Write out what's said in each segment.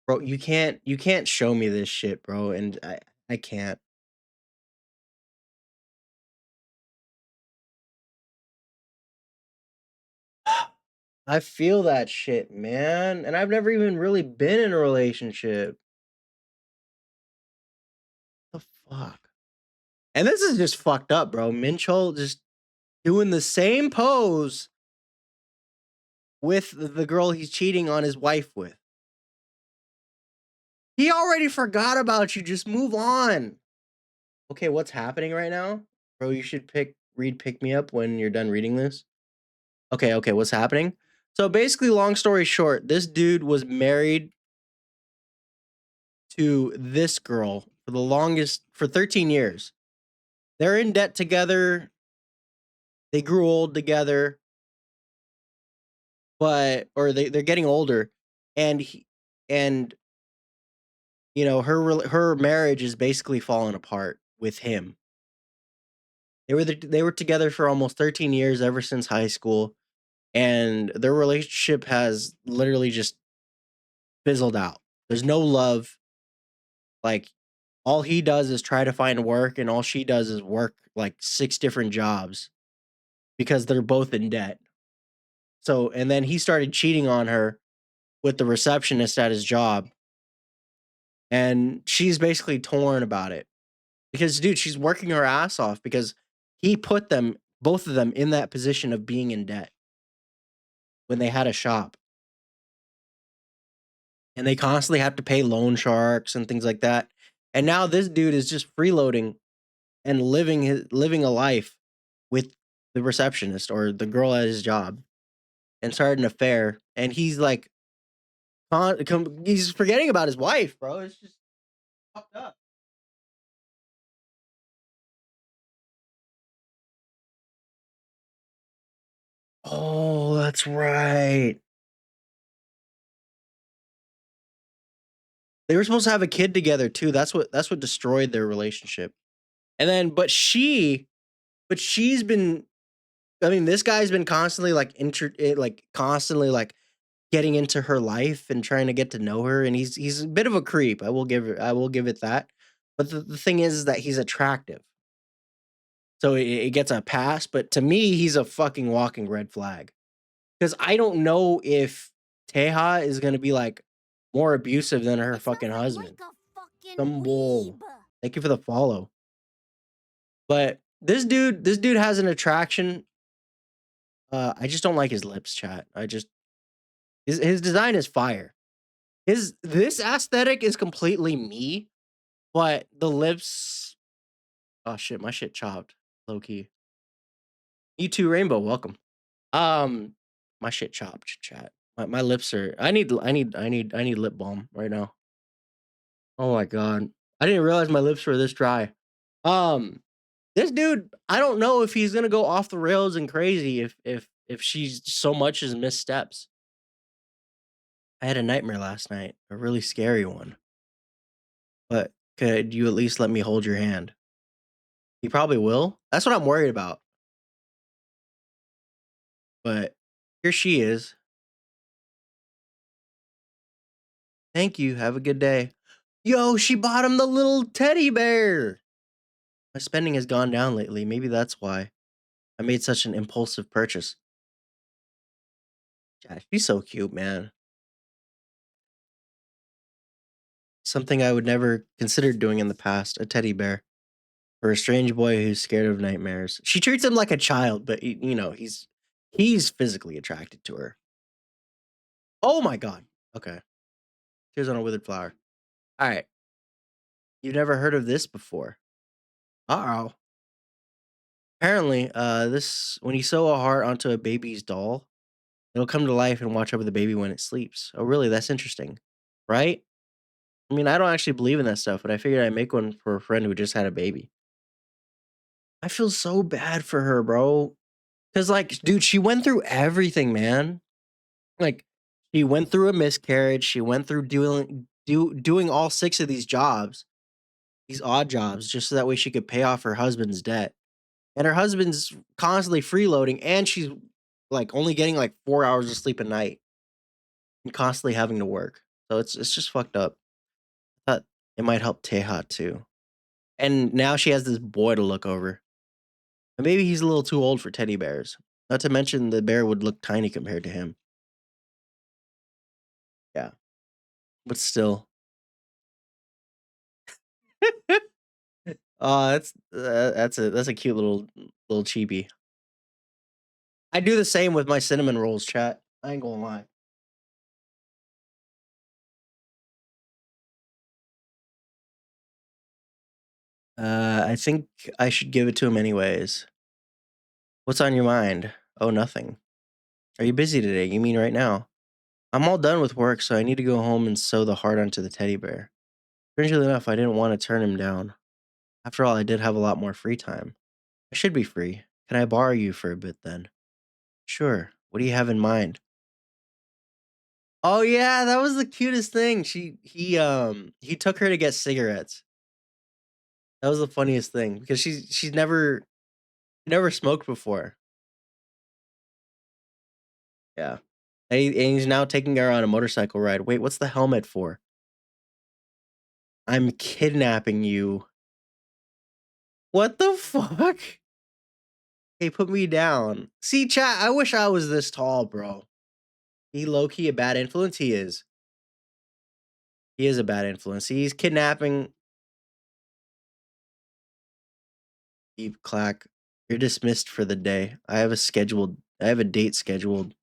Bro, you can't show me this shit, bro, and I can't. I feel that shit, man, and I've never even really been in a relationship. The fuck? And this is just fucked up, bro. Mincheol just doing the same pose with the girl he's cheating on his wife with. He already forgot about you. Just move on. Okay, what's happening right now? Bro, you should read Pick Me Up when you're done reading this. Okay, okay, what's happening? So basically, long story short, this dude was married to this girl for 13 years. They're in debt together. They grew old together, or they're getting older, and and her marriage is basically falling apart with him. They were together for almost 13 years ever since high school, and their relationship has literally just fizzled out. There's no love. Like, all he does is try to find work, and all she does is work like 6 different jobs because they're both in debt. So, and then he started cheating on her with the receptionist at his job, and she's basically torn about it because, dude, she's working her ass off because he put them, both of them, in that position of being in debt when they had a shop, and they constantly have to pay loan sharks and things like that. And now this dude is just freeloading and living a life with the receptionist or the girl at his job and started an affair. And he's like, he's forgetting about his wife, bro. It's just fucked up. Oh, that's right. They were supposed to have a kid together too. That's what destroyed their relationship. And then, but she's been. I mean, this guy's been constantly constantly like getting into her life and trying to get to know her, and he's a bit of a creep. I will give it that. But the thing is that he's attractive, so it gets a pass. But to me, he's a fucking walking red flag because I don't know if Taeha is gonna be like more abusive than her It sounds fucking like husband. a fucking Some bull. weeb. Thank you for the follow. But this dude has an attraction. I just don't like his lips, chat. His design is fire. His This aesthetic is completely me, but the lips. Oh shit, my shit chopped. Low key. You too, Rainbow. Welcome. Um, my shit chopped. Chat. My lips are. I need lip balm right now. Oh my god. I didn't realize my lips were this dry. Um, this dude, I don't know if he's gonna go off the rails and crazy if she's so much as missteps. I had a nightmare last night, a really scary one. But could you at least let me hold your hand? He probably will. That's what I'm worried about. But here she is. Thank you. Have a good day. Yo, she bought him the little teddy bear. My spending has gone down lately. Maybe that's why I made such an impulsive purchase. Yeah, she's so cute, man. Something I would never considered doing in the past. A teddy bear for a strange boy who's scared of nightmares. She treats him like a child, but he's physically attracted to her. Oh my god. Okay. Tears on a withered flower. All right. You've never heard of this before. Uh-oh. Apparently, this when you sew a heart onto a baby's doll, it'll come to life and watch over the baby when it sleeps. Oh, really? That's interesting. Right? I mean, I don't actually believe in that stuff, but I figured I'd make one for a friend who just had a baby. I feel so bad for her, bro. Cause like, dude, she went through everything, man. Like, she went through a miscarriage. She went through doing all 6 of these jobs, these odd jobs, just so that way she could pay off her husband's debt. And her husband's constantly freeloading, and she's like only getting like 4 hours of sleep a night and constantly having to work. So it's just fucked up. Thought it might help Taeha too. And now she has this boy to look over. And maybe he's a little too old for teddy bears. Not to mention the bear would look tiny compared to him. Yeah. But still. That's a cute little chibi. I do the same with my cinnamon rolls, chat. I ain't gonna lie. I think I should give it to him anyways. What's on your mind? Oh, nothing. Are you busy today? You mean right now? I'm all done with work, so I need to go home and sew the heart onto the teddy bear. Strangely enough, I didn't want to turn him down. After all, I did have a lot more free time. I should be free. Can I borrow you for a bit then? Sure. What do you have in mind? Oh yeah, that was the cutest thing. He took her to get cigarettes. That was the funniest thing because she's never smoked before. Yeah. And he's now taking her on a motorcycle ride. Wait, what's the helmet for? I'm kidnapping you. What the fuck? Hey, put me down. See, chat, I wish I was this tall, bro. He low-key a bad influence? He is. He is a bad influence. He's kidnapping Eve Clack. You're dismissed for the day. I have a date scheduled.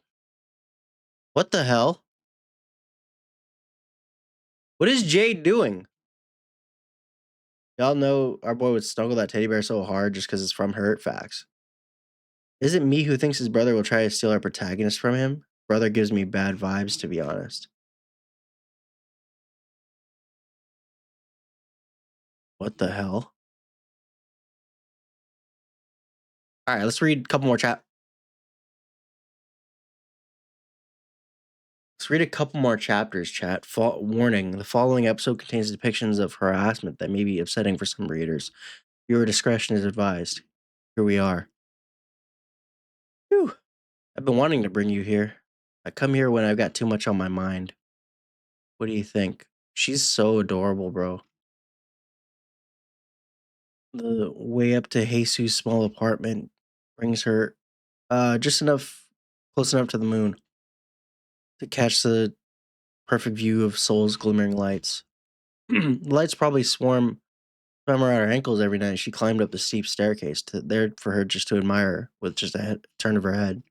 What the hell? What is Jade doing? Y'all know our boy would snuggle that teddy bear so hard just because it's from her. Facts. Is it me who thinks his brother will try to steal our protagonist from him? Brother gives me bad vibes, to be honest. What the hell? All right, let's read a couple more chat. Let's read a couple more chapters, chat. Warning, the following episode contains depictions of harassment that may be upsetting for some readers. Your discretion is advised. Here we are. Whew. I've been wanting to bring you here. I come here when I've got too much on my mind. What do you think? She's so adorable, bro. The way up to Haesu's small apartment brings her just close enough to the moon to catch the perfect view of Seoul's glimmering lights. The lights probably swam around her ankles every night. She climbed up the steep staircase there for her just to admire with just a turn of her head.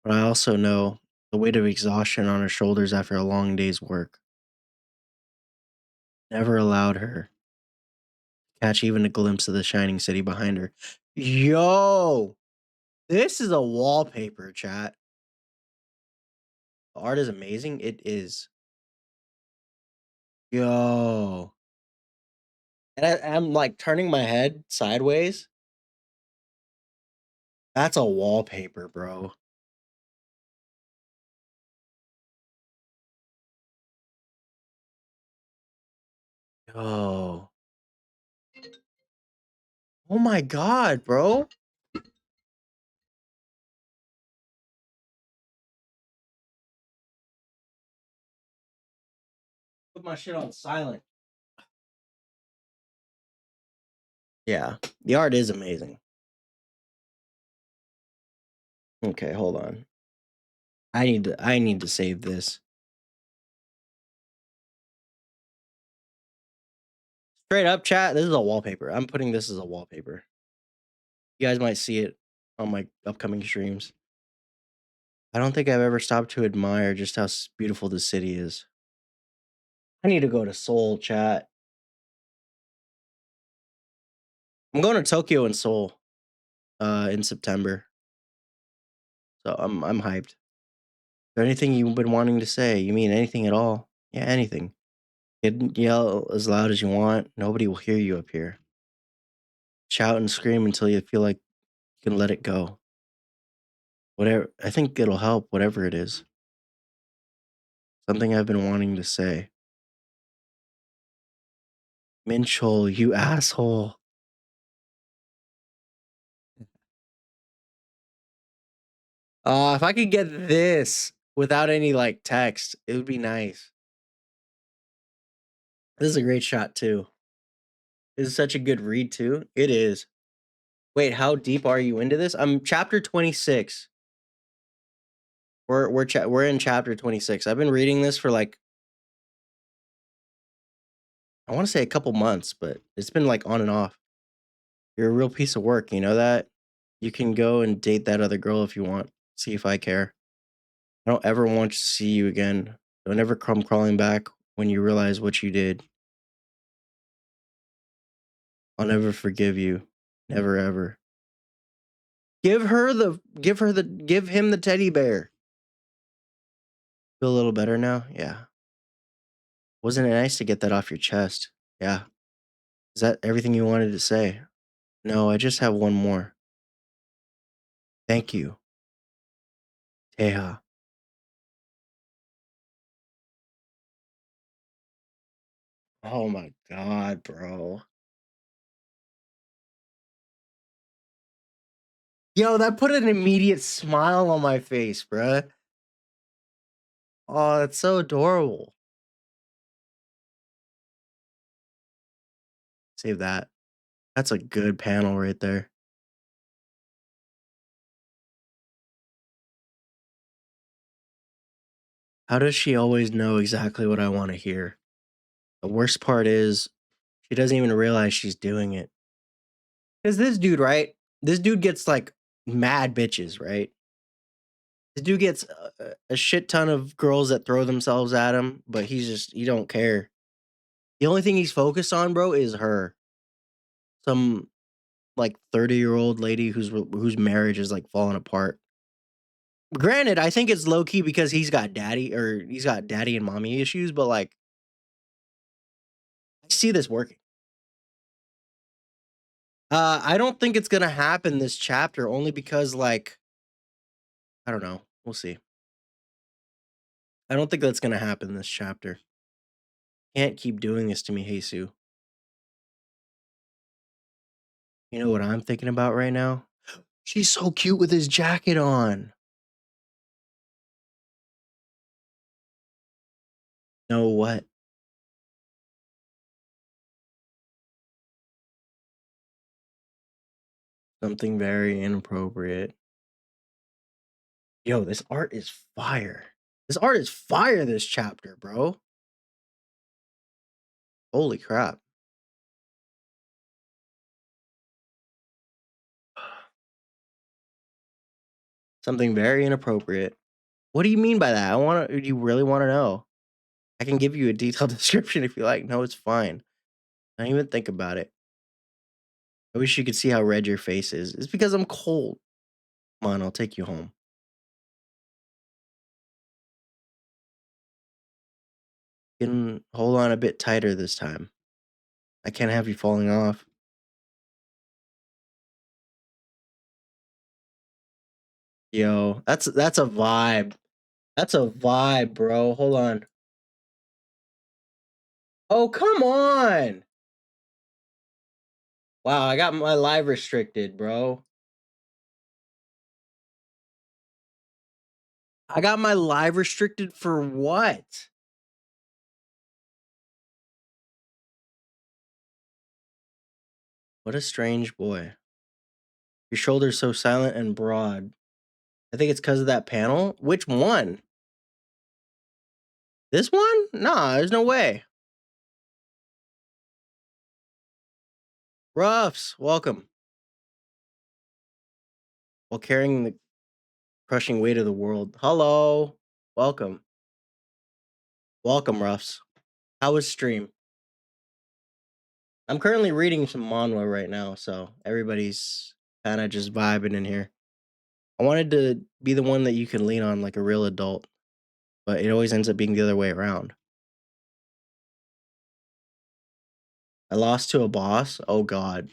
But I also know the weight of exhaustion on her shoulders after a long day's work never allowed her to catch even a glimpse of the shining city behind her. Yo, this is a wallpaper, chat. The art is amazing. It is. Yo. And I'm like turning my head sideways. That's a wallpaper, bro. Yo. Oh my god, bro. Put my shit on silent. Yeah. The art is amazing. Okay, hold on. I need to save this. Straight up chat, this is a wallpaper. I'm putting this as a wallpaper. You guys might see it on my upcoming streams. I don't think I've ever stopped to admire just how beautiful this city is. I need to go to Seoul, chat. I'm going to Tokyo and Seoul in September. So I'm hyped. Is there anything you've been wanting to say? You mean anything at all? Yeah, anything. You can yell as loud as you want. Nobody will hear you up here. Shout and scream until you feel like you can let it go. Whatever. I think it'll help, whatever it is. Something I've been wanting to say. Mincheol, you asshole. If I could get this without any like text, it would be nice. This is a great shot too. This is such a good read too. It is. Wait, how deep are you into this? I'm chapter 26. We're in chapter 26. I've been reading this for like I want to say a couple months, but it's been like on and off. You're a real piece of work, you know that? You can go and date that other girl if you want. See if I care. I don't ever want to see you again. Don't ever come crawling back when you realize what you did. I'll never forgive you. Never ever. Give him the teddy bear. Feel a little better now? Yeah. Wasn't it nice to get that off your chest? Yeah. Is that everything you wanted to say? No, I just have one more. Thank you, Taeha. Oh my god, bro. Yo, that put an immediate smile on my face, bruh. Oh, that's so adorable. Save that. That's a good panel right there. How does she always know exactly what I want to hear? The worst part is she doesn't even realize she's doing it. Because this dude, right? This dude gets like mad bitches, right? This dude gets a shit ton of girls that throw themselves at him, but he don't care. The only thing he's focused on, bro, is her. Some like 30-year-old lady whose marriage is like falling apart. Granted, I think it's low key because he's got daddy and mommy issues, but like I see this working. I don't think it's gonna happen this chapter only because like I don't know. We'll see. I don't think that's gonna happen this chapter. Can't keep doing this to me, Haesu. You know what I'm thinking about right now? She's so cute with his jacket on. No, what? Something very inappropriate. Yo, this art is fire. This art is fire this chapter, bro. Holy crap. Something very inappropriate. What do you mean by that? I want to. You really want to know? I can give you a detailed description if you like. No, it's fine. Don't even think about it. I wish you could see how red your face is. It's because I'm cold. Come on, I'll take you home. You can hold on a bit tighter this time. I can't have you falling off. Yo, that's a vibe. That's a vibe, bro. Hold on. Oh, come on. Wow, I got my live restricted, bro. I got my live restricted for what? What a strange boy. Your shoulders so silent and broad. I think it's because of that panel. Which one? This one? Nah, there's no way. Ruffs, welcome. While carrying the crushing weight of the world. Hello. Welcome. Welcome, Ruffs. How was stream? I'm currently reading some manhwa right now, so everybody's kind of just vibing in here. I wanted to be the one that you can lean on like a real adult, but it always ends up being the other way around. I lost to a boss. Oh god,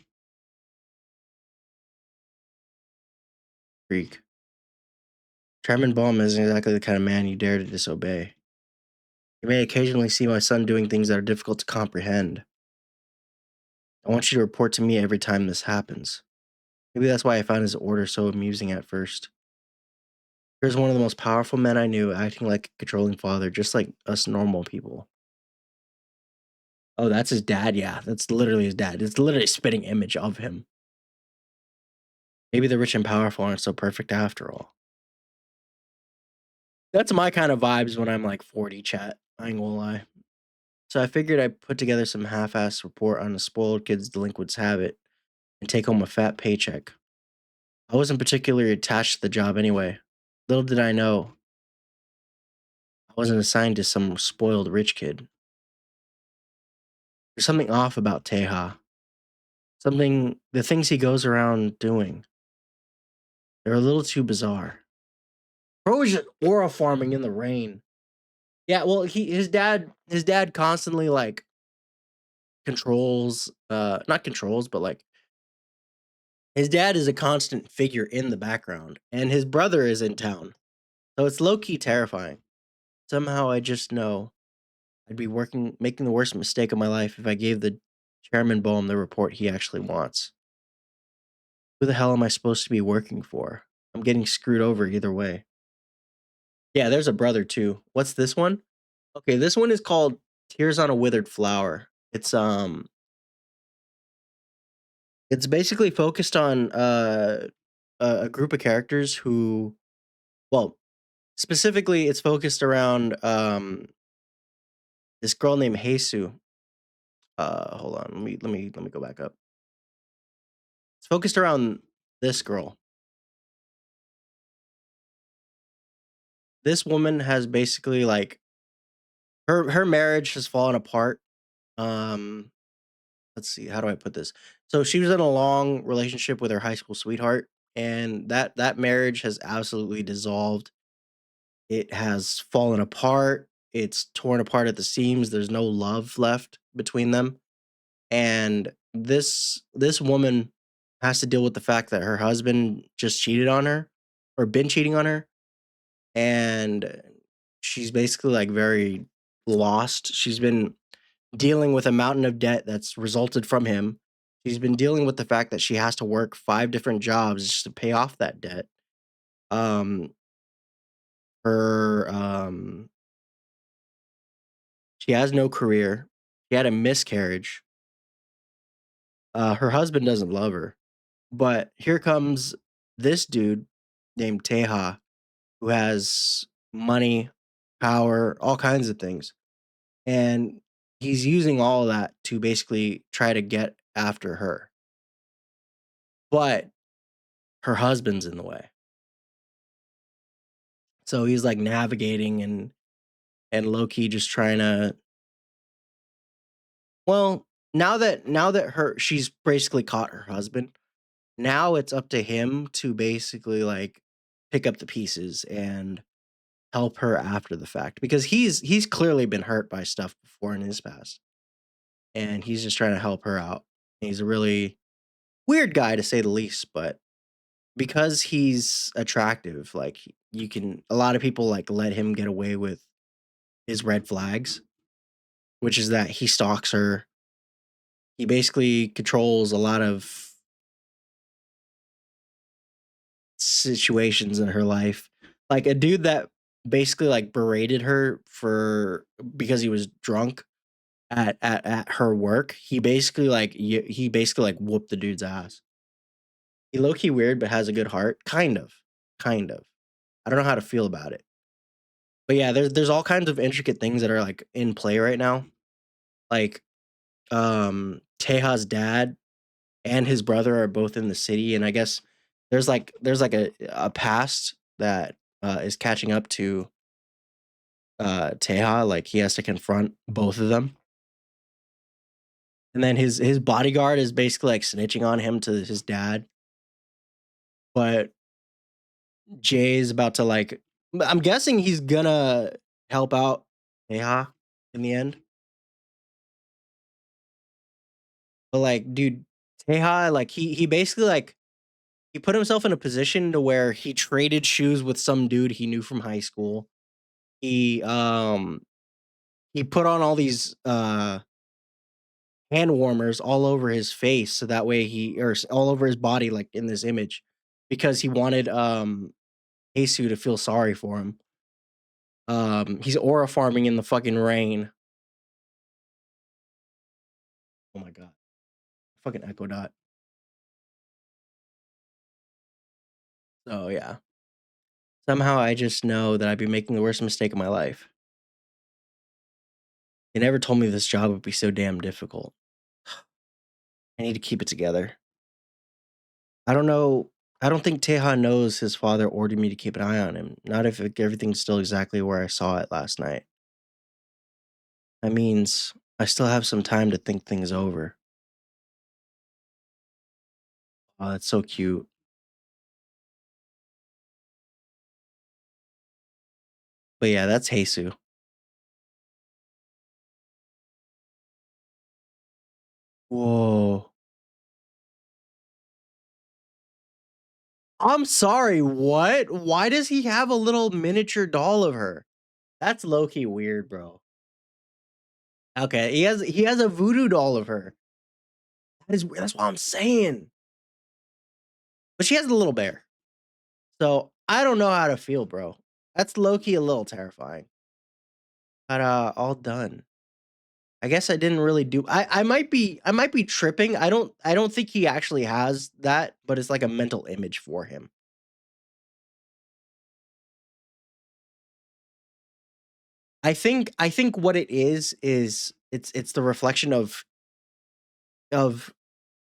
freak. Chairman Baum isn't exactly the kind of man you dare to disobey. You may occasionally see my son doing things that are difficult to comprehend. I want you to report to me every time this happens. Maybe that's why I found his order so amusing at first. Here's one of the most powerful men I knew acting like a controlling father, just like us normal people. Oh, that's his dad. Yeah, that's literally his dad. It's literally a spitting image of him. Maybe the rich and powerful aren't so perfect after all. That's my kind of vibes when I'm like 40, chat. I ain't gonna lie. So I figured I'd put together some half-ass report on the spoiled kid's delinquent's habit and take home a fat paycheck. I wasn't particularly attached to the job anyway. Little did I know, I wasn't assigned to some spoiled rich kid. There's something off about Taeha. Something, the things he goes around doing, they're a little too bizarre. Bro is just aura farming in the rain. Yeah, well, his dad constantly like controls, not controls, but like his dad is a constant figure in the background, and his brother is in town. So it's low key terrifying. Somehow I just know I'd be making the worst mistake of my life if I gave the chairman Boehm the report he actually wants. Who the hell am I supposed to be working for? I'm getting screwed over either way. Yeah, there's a brother too. What's this one? Okay, this one is called Tears on a Withered Flower. It's basically focused on a group of characters who, well, specifically it's focused around this girl named Haesu. Hold on, let me go back up. It's focused around this girl. This woman has basically like her marriage has fallen apart. Um, let's see, how do I put this? So she was in a long relationship with her high school sweetheart, and that marriage has absolutely dissolved. It has fallen apart. It's torn apart at the seams. There's no love left between them. And this woman has to deal with the fact that her husband just cheated on her or been cheating on her, and she's basically like very lost. She's been dealing with a mountain of debt that's resulted from him. She's been dealing with the fact that she has to work 5 different jobs just to pay off that debt. Um her She has no career. She had a miscarriage. Her husband doesn't love her. But here comes this dude named Taeha who has money, power, all kinds of things. And he's using all of that to basically try to get after her. But her husband's in the way. So he's like navigating and low key just trying to, well, now that her she's basically caught her husband. Now it's up to him to basically like pick up the pieces and help her after the fact because he's clearly been hurt by stuff before in his past, and he's just trying to help her out. He's a really weird guy to say the least, but because he's attractive, like you can a lot of people like let him get away with his red flags, which is that he stalks her. He basically controls a lot of situations in her life. Like a dude that basically like berated her for because he was drunk at her work. He basically like whooped the dude's ass. He low key weird, but has a good heart. Kind of. I don't know how to feel about it. But yeah, there's all kinds of intricate things that are like in play right now. Like Teha's dad and his brother are both in the city, and I guess there's like a past that is catching up to Teha. Like he has to confront both of them, and then his bodyguard is basically like snitching on him to his dad. But Jay's about to like, I'm guessing he's gonna help out Teha in the end. But like, dude, Teha, like he basically like he put himself in a position to where he traded shoes with some dude he knew from high school. He um he put on all these hand warmers all over his face so that way all over his body like in this image because he wanted Haesu to feel sorry for him. He's aura farming in the fucking rain. Oh my god. Fucking Echo Dot. So yeah. Somehow I just know that I'd be making the worst mistake of my life. They never told me this job would be so damn difficult. I need to keep it together. I don't know. I don't think Taeha knows his father ordered me to keep an eye on him. Not if everything's still exactly where I saw it last night. That means I still have some time to think things over. Oh, that's so cute. But yeah, that's Haesu. Whoa. I'm sorry, what? Why does he have a little miniature doll of her? That's low key weird, bro. Okay, he has a voodoo doll of her. That is weird. That's what I'm saying. But she has a little bear. So I don't know how to feel, bro. That's low key a little terrifying. But all done. I guess I didn't really do I might be tripping. I don't think he actually has that, but it's like a mental image for him. I think what it is it's the reflection of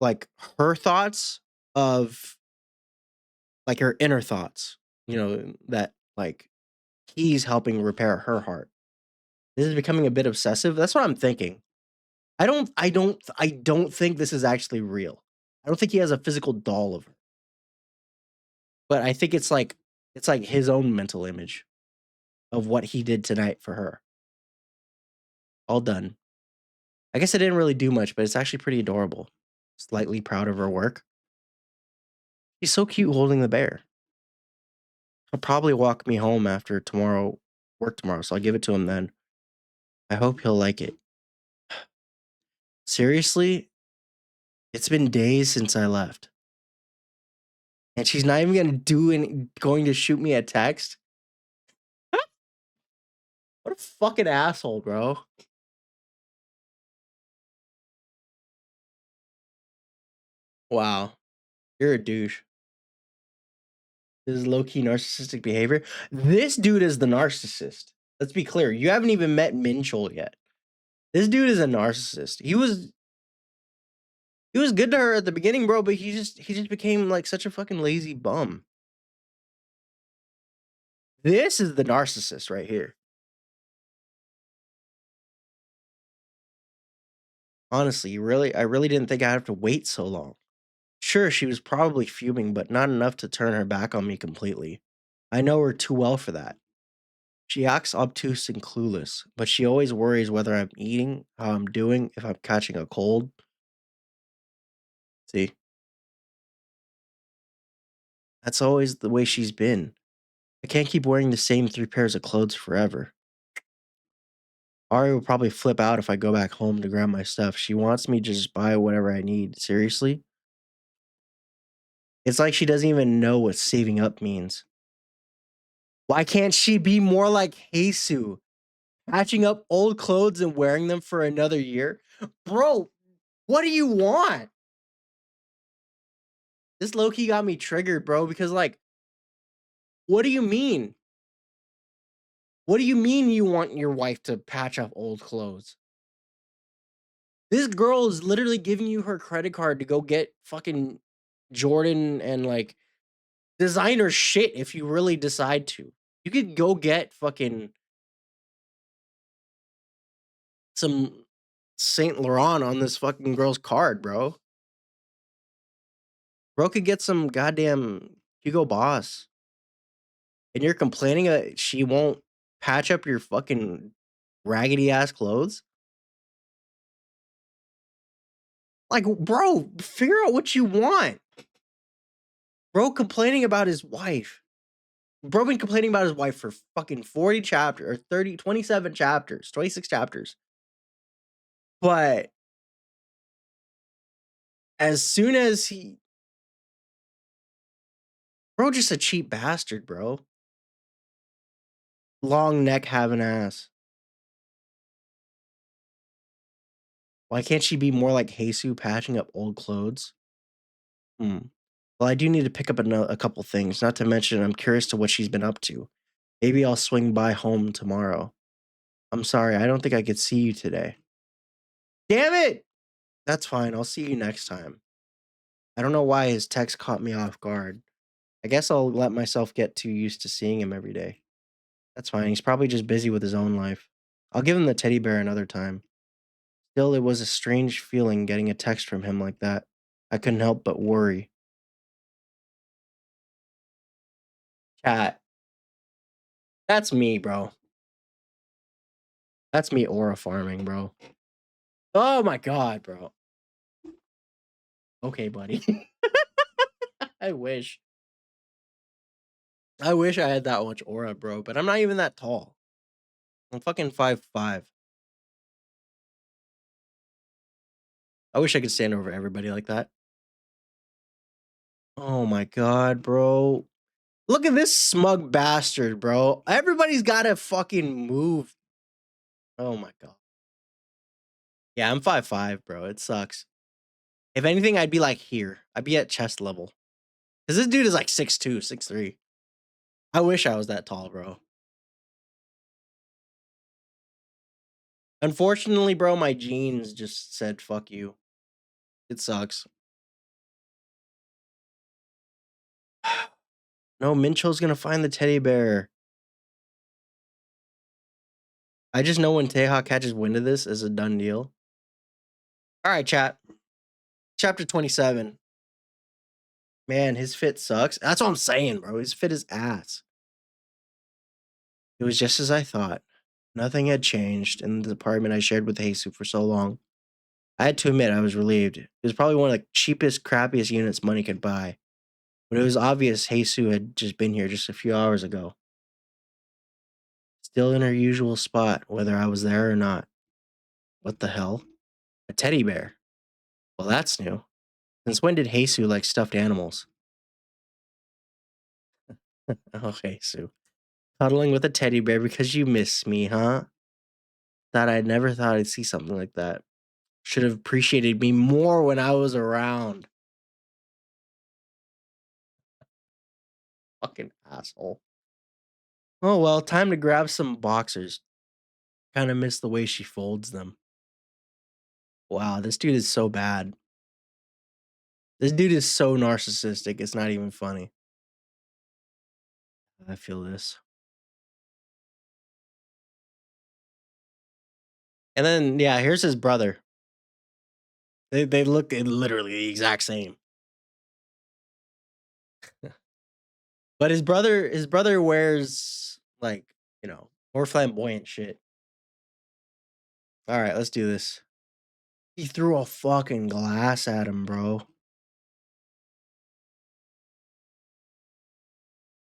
like her thoughts of like her inner thoughts, that like he's helping repair her heart. This is becoming a bit obsessive. That's what I'm thinking. I don't think this is actually real. I don't think he has a physical doll of her. But I think it's like his own mental image of what he did tonight for her. All done. I guess I didn't really do much, but it's actually pretty adorable. Slightly proud of her work. He's so cute holding the bear. He'll probably walk me home after work tomorrow, so I'll give it to him then. I hope he'll like it. Seriously, it's been days since I left. And she's not even going to shoot me a text? What a fucking asshole, bro. Wow. You're a douche. This is low key narcissistic behavior. This dude is the narcissist. Let's be clear. You haven't even met Mincheol yet. This dude is a narcissist. He was good to her at the beginning, bro, but he just became like such a fucking lazy bum. This is the narcissist right here. Honestly, I really didn't think I'd have to wait so long. Sure, she was probably fuming, but not enough to turn her back on me completely. I know her too well for that. She acts obtuse and clueless, but she always worries whether I'm eating, how I'm doing, if I'm catching a cold. See, that's always the way she's been. I can't keep wearing the same three pairs of clothes forever. Ari will probably flip out if I go back home to grab my stuff. She wants me to just buy whatever I need. Seriously? It's like she doesn't even know what saving up means. Why can't she be more like Haesu? Patching up old clothes and wearing them for another year? Bro, what do you want? This low key got me triggered, bro, because like, what do you mean? What do you mean you want your wife to patch up old clothes? This girl is literally giving you her credit card to go get fucking Jordan and like designer shit if you really decide to. You could go get fucking some Saint Laurent on this fucking girl's card, bro. Bro could get some goddamn Hugo Boss. And you're complaining that she won't patch up your fucking raggedy ass clothes? Like, bro, figure out what you want. Bro complaining about his wife. Bro been complaining about his wife for fucking 40 chapters or 30, 27 chapters, 26 chapters. But as soon as bro, just a cheap bastard, bro. Long neck having ass. Why can't she be more like Haesu patching up old clothes? Hmm. Well, I do need to pick up a couple things, not to mention I'm curious to what she's been up to. Maybe I'll swing by home tomorrow. I'm sorry, I don't think I could see you today. Damn it! That's fine, I'll see you next time. I don't know why his text caught me off guard. I guess I'll let myself get too used to seeing him every day. That's fine, he's probably just busy with his own life. I'll give him the teddy bear another time. Still, it was a strange feeling getting a text from him like that. I couldn't help but worry. Chat, that's me, bro. That's me aura farming, bro. Oh my god, bro. Okay, buddy. I wish. I wish I had that much aura, bro, but I'm not even that tall. I'm fucking 5'5". I wish I could stand over everybody like that. Oh my god, bro. Look at this smug bastard, bro. Everybody's gotta fucking move. Oh my god. Yeah, I'm 5'5", bro. It sucks. If anything, I'd be like here. I'd be at chest level. Cause this dude is like 6'2", 6'3". I wish I was that tall, bro. Unfortunately, bro, my genes just said fuck you. It sucks. No, Mincheol's gonna find the teddy bear. I just know when Taeha catches wind of this is a done deal. All right, chat. Chapter 27. Man, his fit sucks. That's what I'm saying, bro. His fit is ass. It was just as I thought. Nothing had changed in the apartment I shared with Haesu for so long. I had to admit I was relieved. It was probably one of the cheapest, crappiest units money could buy. But it was obvious Haesu had just been here just a few hours ago. Still in her usual spot, whether I was there or not. What the hell? A teddy bear. Well, that's new. Since when did Haesu like stuffed animals? Oh, Haesu. Cuddling with a teddy bear because you miss me, huh? Thought I'd never thought I'd see something like that. Should have appreciated me more when I was around. Fucking asshole. Oh well, time to grab some boxers. Kind of miss the way she folds them. Wow, this dude is so bad. This dude is so narcissistic, it's not even funny. I feel this. And then, yeah, here's his brother. They look literally the exact same. But his brother wears like, more flamboyant shit. All right, let's do this. He threw a fucking glass at him, bro.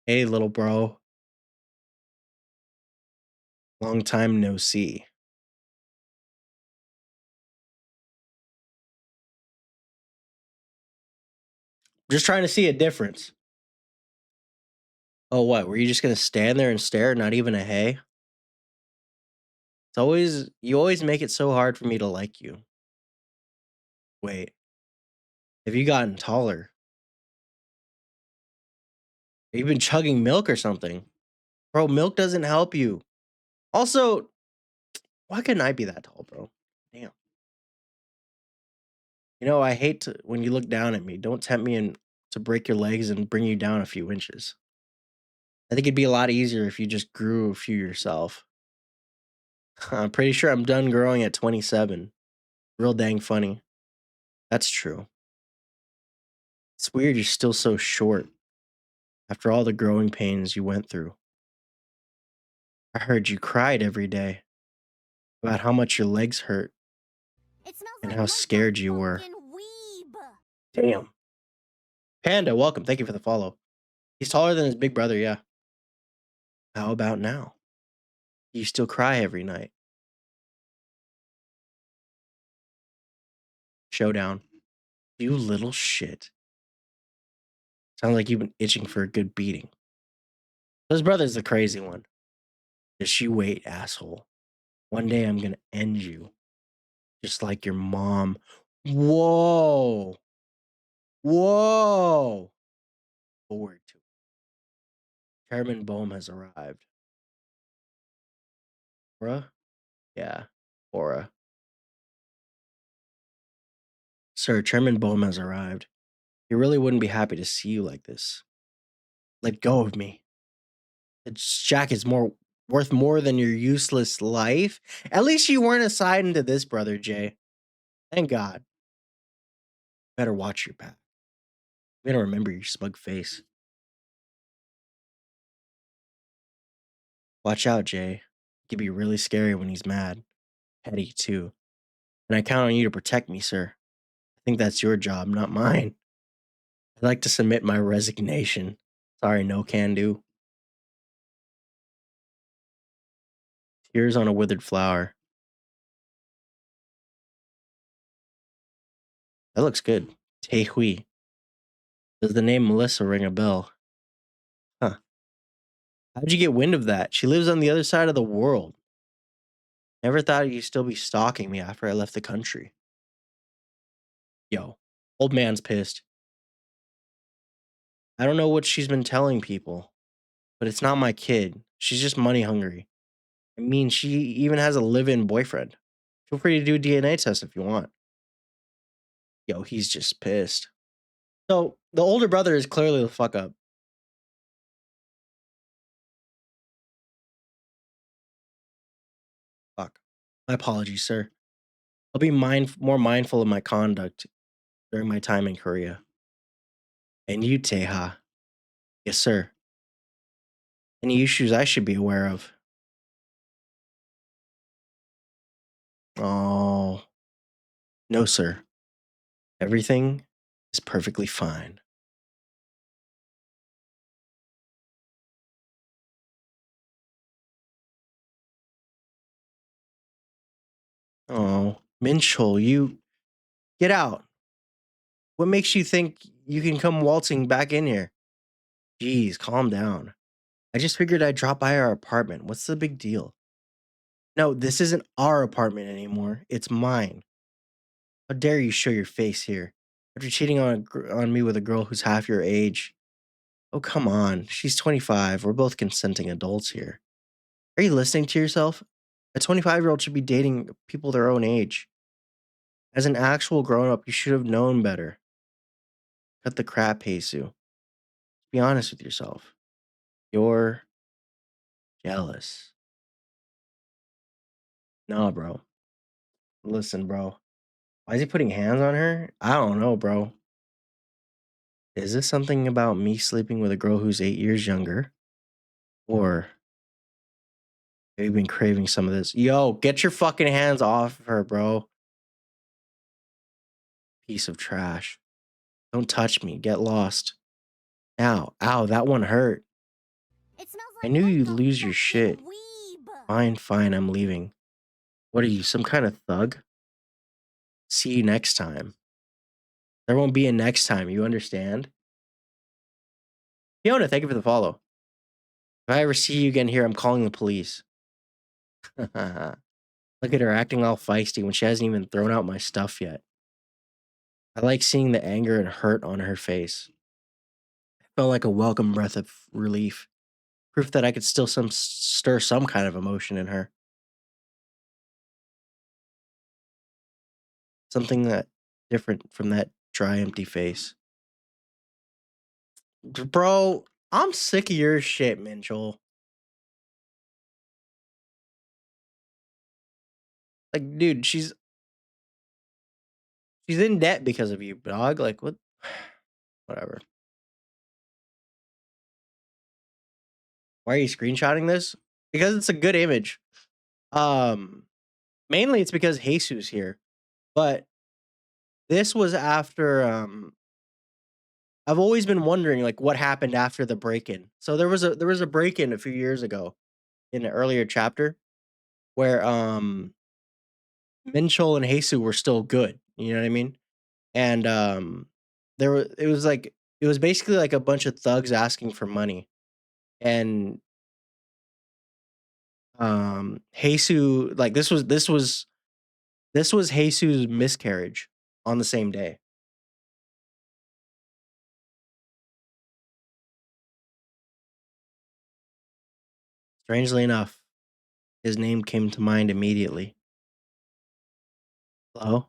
Hey, little bro. Long time no see. Just trying to see a difference. Oh, what? Were you just gonna stand there and stare? Not even a hey? You always make it so hard for me to like you. Wait, have you gotten taller? Have you been chugging milk or something? Bro, milk doesn't help you. Also, why couldn't I be that tall, bro? Damn. I hate when you look down at me. Don't tempt me to break your legs and bring you down a few inches. I think it'd be a lot easier if you just grew a few yourself. I'm pretty sure I'm done growing at 27. Real dang funny. That's true. It's weird you're still so short after all the growing pains you went through. I heard you cried every day about how much your legs hurt It smells and like how milk, scared you you were. fucking weeb. Damn. Panda, welcome. Thank you for the follow. He's taller than his big brother, yeah. How about now? You still cry every night. Showdown. You little shit. Sounds like you've been itching for a good beating. His brother's the crazy one. Just you wait, asshole. One day I'm gonna end you. just like your mom. Whoa. Whoa. Forward to it. Chairman Bohm has arrived. Bruh? Yeah. Aura. Sir, Chairman Bohm has arrived. He really wouldn't be happy to see you like this. Let go of me. Jack is more worth more than your useless life. At least you weren't aside into this, brother Jay. Thank God. Better watch your back. You gotta remember your smug face. Watch out, Jay. He can be really scary when he's mad. Petty, too. And I count on you to protect me, sir. I think that's your job, not mine. I'd like to submit my resignation. Sorry, no can do. Tears on a withered flower. That looks good. Taehui. Does the name Melissa ring a bell? Huh. How'd you get wind of that? She lives on the other side of the world. Never thought you'd still be stalking me after I left the country. Yo, old man's pissed. I don't know what she's been telling people, but it's not my kid. She's just money hungry. I mean, she even has a live in boyfriend. Feel free to do a DNA test if you want. Yo, he's just pissed. So the older brother is clearly the fuck up. Fuck. My apologies, sir. I'll be more mindful of my conduct during my time in Korea. And you, Taeha. Yes, sir. Any issues I should be aware of? Oh, no, sir. Everything is perfectly fine. Oh, Mincheol, you get out. What makes you think you can come waltzing back in here? Jeez, calm down. I just figured I'd drop by our apartment. What's the big deal? No, this isn't our apartment anymore. It's mine. How dare you show your face here after cheating on me with a girl who's half your age? Oh, come on. She's 25. We're both consenting adults here. Are you listening to yourself? A 25-year-old should be dating people their own age. As an actual grown up, you should have known better. Cut the crap, Haesu. Be honest with yourself. You're jealous. Nah, bro. Listen, bro. Why is he putting hands on her? I don't know, bro. Is this something about me sleeping with a girl who's 8 years younger? Or have you been craving some of this? Yo, get your fucking hands off her, bro. Piece of trash. Don't touch me. Get lost. Ow, ow, that one hurt. It smells I like knew what you'd the lose your shit. fucking weeb. Fine, fine, I'm leaving. What are you, some kind of thug? See you next time. There won't be a next time, you understand? Fiona, thank you for the follow. If I ever see you again here, I'm calling the police. Look at her acting all feisty when she hasn't even thrown out my stuff yet. I like seeing the anger and hurt on her face. It felt like a welcome breath of relief. Proof that I could still stir some kind of emotion in her. Something that different from that dry, empty face. Bro, I'm sick of your shit, Minchel. Like, dude, she's in debt because of you, dog. Like, what? Whatever. Why are you screenshotting this? Because it's a good image. Um, Mainly it's because Jesus here, but this was after. I've always been wondering like what happened after the break-in. So there was a break-in a few years ago in an earlier chapter where Minchol and Jesus were still good. You know what I mean? And it was basically like a bunch of thugs asking for money, and Jesu like this was This was Haesu's miscarriage on the same day. Strangely enough, his name came to mind immediately. Hello?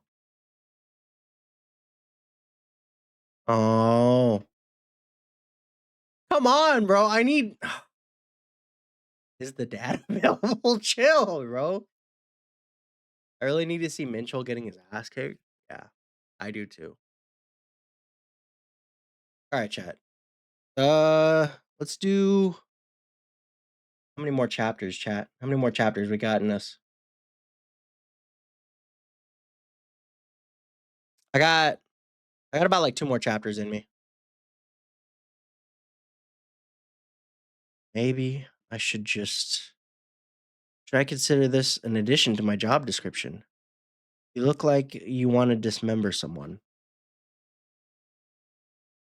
Oh. Come on, bro. I need is the dad available? Chill, bro. I really need to see Mincheol getting his ass kicked. Yeah, I do too. All right, chat. Uh, let's do how many more chapters, chat? How many more chapters we got in this? I got I got about like two more chapters in me. Maybe I should I consider this an addition to my job description? You look like you want to dismember someone.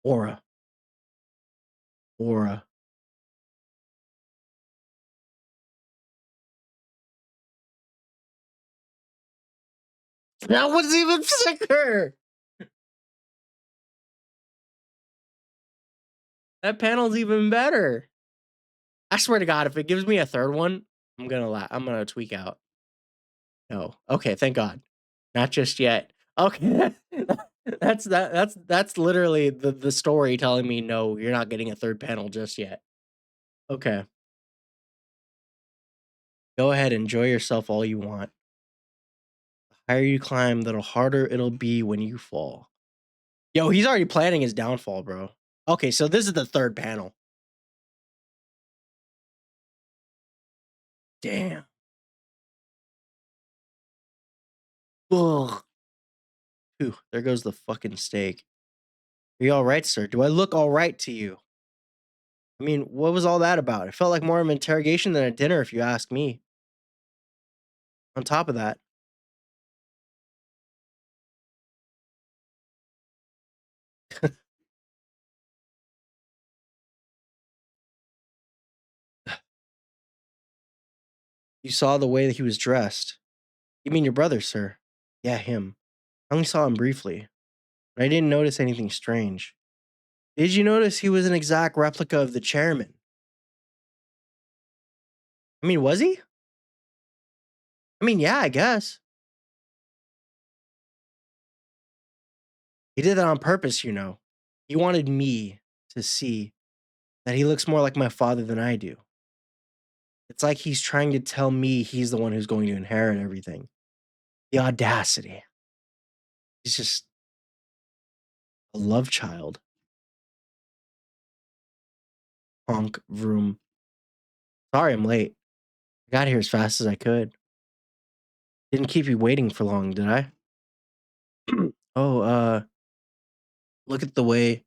Aura, aura. That was even sicker. That panel's even better. I swear to God, if it gives me a third one, I'm gonna laugh. I'm gonna tweak out. No. Okay, thank God. Not just yet. Okay. That's literally the story telling me no, you're not getting a third panel just yet. Okay. Go ahead, enjoy yourself all you want. The higher you climb, the harder it'll be when you fall. Yo, he's already planning his downfall, bro. Okay, so this is the third panel. Damn. Ugh. Phew, there goes the fucking steak. Are you all right, sir? Do I look all right to you? I mean, what was all that about? It felt like more of an interrogation than a dinner, if you ask me. On top of that, you saw the way that he was dressed. You mean your brother, sir? Yeah, him. I only saw him briefly, but I didn't notice anything strange. Did you notice he was an exact replica of the chairman? I mean, was he? I mean, yeah, I guess. He did that on purpose, you know. He wanted me to see that he looks more like my father than I do. It's like he's trying to tell me he's the one who's going to inherit everything. The audacity. He's just a love child. Honk, vroom. Sorry I'm late. I got here as fast as I could. Didn't keep you waiting for long, did I? Oh, look at the way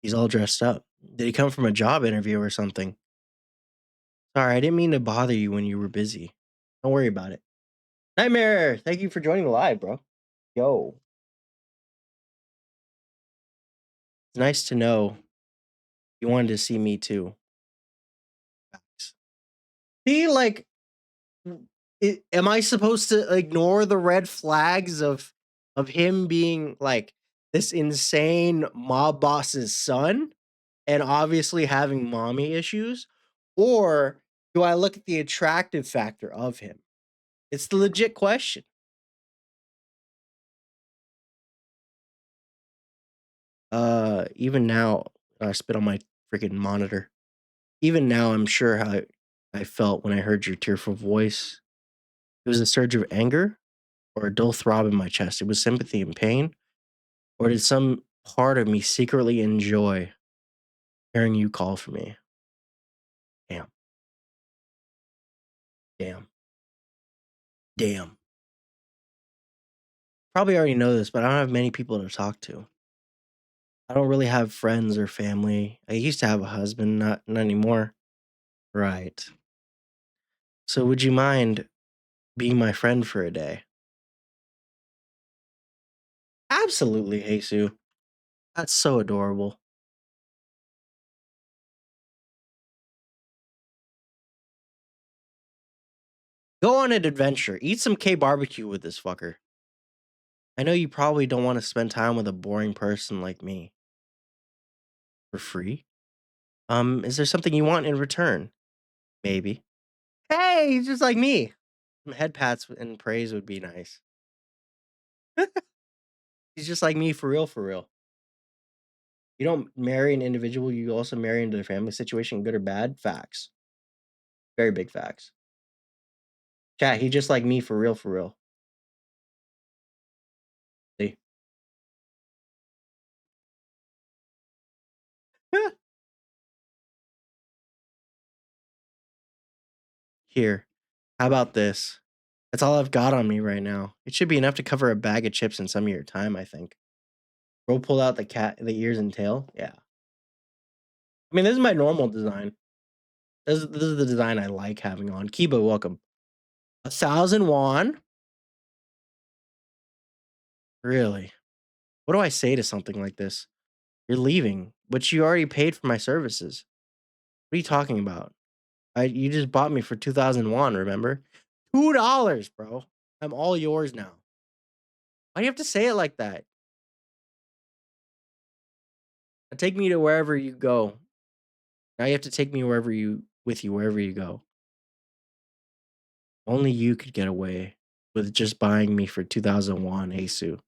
he's all dressed up. Did he come from a job interview or something? Sorry, I didn't mean to bother you when you were busy. Don't worry about it. Nightmare, thank you for joining the live, bro. Yo, it's nice to know you wanted to see me too. See, like, am I supposed to ignore the red flags of him being like this insane mob boss's son and obviously having mommy issues, or do I look at the attractive factor of him? It's the legit question. Even now, I spit on my freaking monitor. Even now, I'm sure how I felt when I heard your tearful voice. It was a surge of anger or a dull throb in my chest. It was sympathy and pain, or did some part of me secretly enjoy hearing you call for me? Damn, damn, damn. Probably already know this, but I don't have many people to talk to. I don't really have friends or family. I used to have a husband, not anymore. Right. So would you mind being my friend for a day? Absolutely, Jesu. That's so adorable. Go on an adventure. Eat some K barbecue with this fucker. I know you probably don't want to spend time with a boring person like me for free. Is there something you want in return? Maybe. Hey, he's just like me. Some head pats and praise would be nice. He's just like me for real, for real. You don't marry an individual, you also marry into their family situation, good or bad. Facts. Very big facts. Chat, he just like me for real, for real. See? Here. How about this? That's all I've got on me right now. It should be enough to cover a bag of chips in some of your time, I think. Bro pulled out the ears and tail. Yeah. I mean, this is my normal design. This is the design I like having on. Kiba, welcome. 1,000 won? Really? What do I say to something like this? You're leaving, but you already paid for my services. What are you talking about? You just bought me for 2,000 won, remember? $2, bro. I'm all yours now. Why do you have to say it like that? Take me to wherever you go. Now you have to take me wherever you go. Only you could get away with just buying me for 2,000 won, Haesu.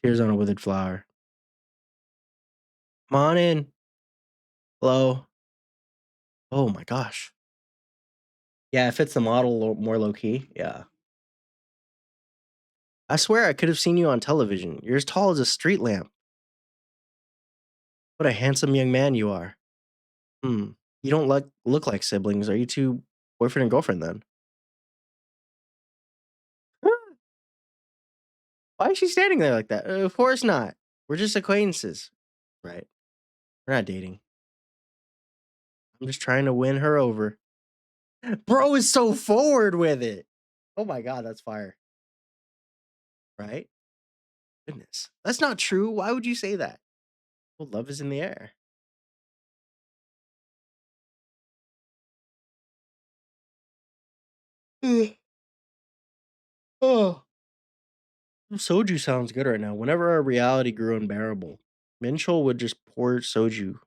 Tears on a withered flower. Come on in. Hello. Oh my gosh. Yeah, it fits the model more low key. Yeah. I swear I could have seen you on television. You're as tall as a street lamp. What a handsome young man you are. Hmm. You don't look like siblings. Are you two boyfriend and girlfriend then? Why is she standing there like that? Of course not. We're just acquaintances. Right. We're not dating. I'm just trying to win her over. Bro is so forward with it. Oh my god, that's fire. Right? Goodness. That's not true. Why would you say that? Well, love is in the air. Oh. Soju sounds good right now. Whenever our reality grew unbearable, Mincheol would just pour soju.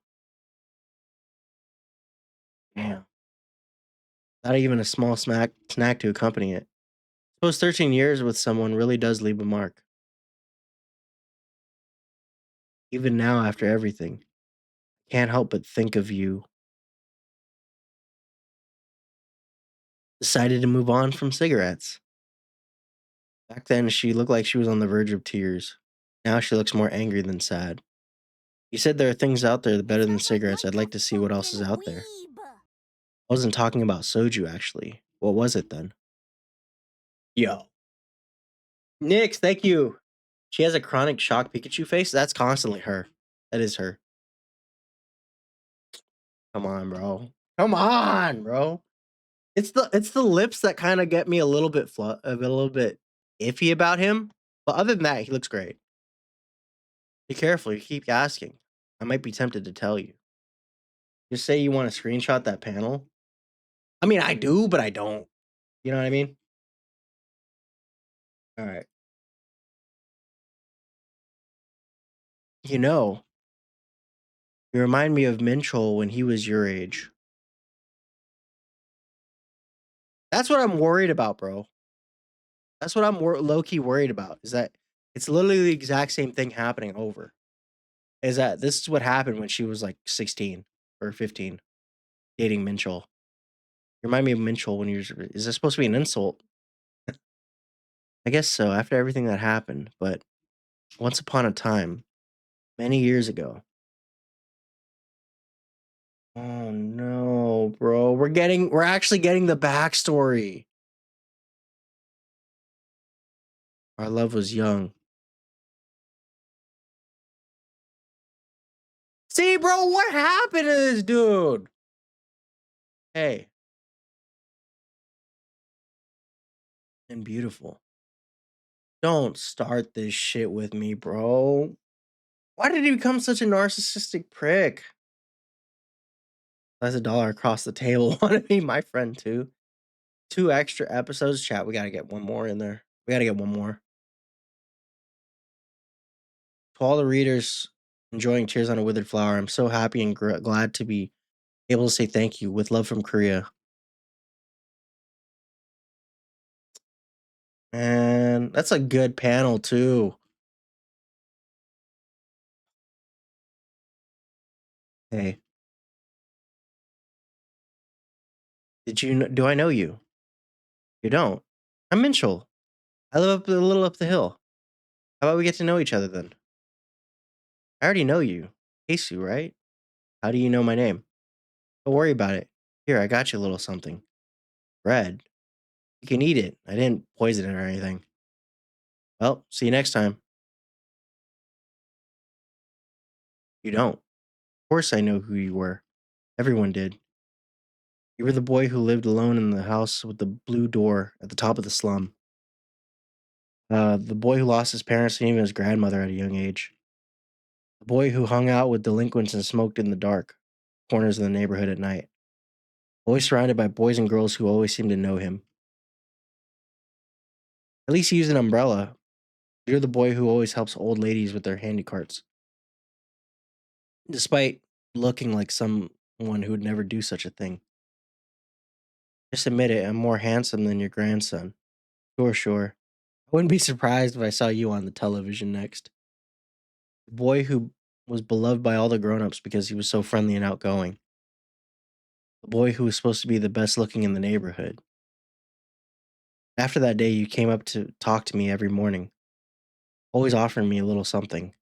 Damn. Not even a small snack to accompany it. Suppose 13 years with someone really does leave a mark. Even now, after everything, can't help but think of you. Decided to move on from cigarettes. Back then, she looked like she was on the verge of tears. Now she looks more angry than sad. You said there are things out there better than Sounds cigarettes. I'd like a like to see what else is fucking out there. weeb. I wasn't talking about soju, actually. What was it then? Yo. Nix, thank you. She has a chronic shock Pikachu face. That's constantly her. That is her. Come on, bro. Come on, bro. It's the lips that kind of get me a little bit iffy about him. But other than that, he looks great. Be careful. You keep asking. I might be tempted to tell you. Just say you want to screenshot that panel. I mean, I do, but I don't. You know what I mean? All right. You know, you remind me of Minchol when he was your age. That's what I'm worried about, bro. That's what I'm low key worried about. Is that it's literally the exact same thing happening over. Is that this is what happened when she was like 16 or 15, dating Minchol. You remind me of Minchol when you is this supposed to be an insult? I guess so. After everything that happened, but once upon a time, many years ago. Oh no, bro. We're actually getting the backstory. Our love was young. See, bro, what happened to this dude? Hey, and beautiful. Don't start this shit with me, bro. Why did he become such a narcissistic prick? That's $1 across the table. Want to be my friend too? 2 extra episodes, chat, we gotta get 1 more in there. We gotta get 1 more. To all the readers enjoying Tears on a Withered Flower, I'm so happy and glad to be able to say thank you with love from Korea. And that's a good panel too. Hey, do I know you? You don't. I'm Mincheol. I live up a little up the hill. How about we get to know each other then? I already know you. Haesu, right? How do you know my name? Don't worry about it. Here, I got you a little something. Bread. You can eat it. I didn't poison it or anything. Well, see you next time. You don't. Of course I know who you were. Everyone did. You were the boy who lived alone in the house with the blue door at the top of the slum. The boy who lost his parents and even his grandmother at a young age. The boy who hung out with delinquents and smoked in the dark corners of the neighborhood at night. Always surrounded by boys and girls who always seemed to know him. At least he used an umbrella. You're the boy who always helps old ladies with their handy carts. Despite looking like someone who would never do such a thing. Just admit it, I'm more handsome than your grandson. Sure, sure. I wouldn't be surprised if I saw you on the television next. The boy who was beloved by all the grown-ups because he was so friendly and outgoing. The boy who was supposed to be the best looking in the neighborhood. After that day, you came up to talk to me every morning, always offering me a little something.